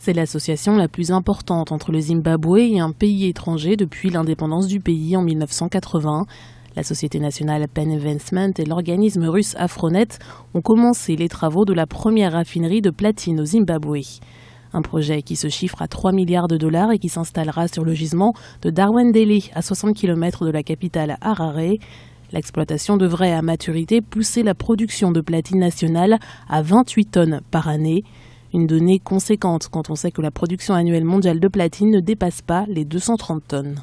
C'est l'association la plus importante entre le Zimbabwe et un pays étranger depuis l'indépendance du pays en 1980. La Société nationale Pen Investment et l'organisme russe Afronet ont commencé les travaux de la première raffinerie de platine au Zimbabwe. Un projet qui se chiffre à 3 milliards de dollars et qui s'installera sur le gisement de Darwendele, à 60 km de la capitale Harare. L'exploitation devrait à maturité pousser la production de platine nationale à 28 tonnes par année. Une donnée conséquente quand on sait que la production annuelle mondiale de platine ne dépasse pas les 230 tonnes.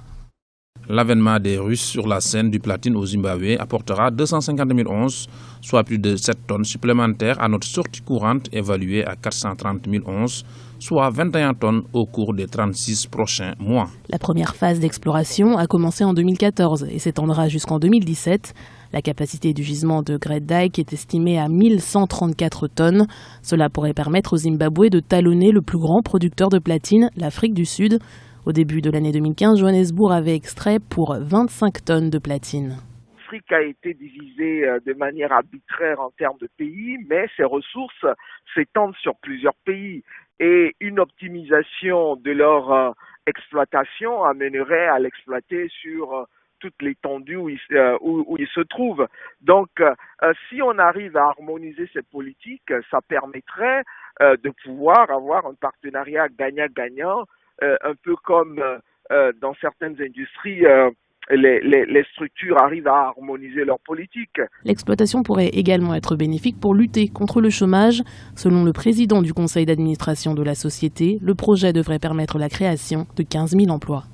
L'avènement des Russes sur la scène du platine au Zimbabwe apportera 250 000 onces, soit plus de 7 tonnes supplémentaires à notre sortie courante évaluée à 430 000 onces, soit 21 tonnes au cours des 36 prochains mois. La première phase d'exploration a commencé en 2014 et s'étendra jusqu'en 2017. La capacité du gisement de Great Dyke est estimée à 1134 tonnes. Cela pourrait permettre au Zimbabwe de talonner le plus grand producteur de platine, l'Afrique du Sud. Au début de l'année 2015, Johannesburg avait extrait pour 25 tonnes de platine. L'Afrique a été divisée de manière arbitraire en termes de pays, mais ses ressources s'étendent sur plusieurs pays. Et une optimisation de leur exploitation amènerait à l'exploiter sur toute l'étendue où il se trouve. Donc, si on arrive à harmoniser cette politique, ça permettrait de pouvoir avoir un partenariat gagnant-gagnant, un peu comme dans certaines industries, les structures arrivent à harmoniser leur politique. L'exploitation pourrait également être bénéfique pour lutter contre le chômage. Selon le président du conseil d'administration de la société, le projet devrait permettre la création de 15 000 emplois.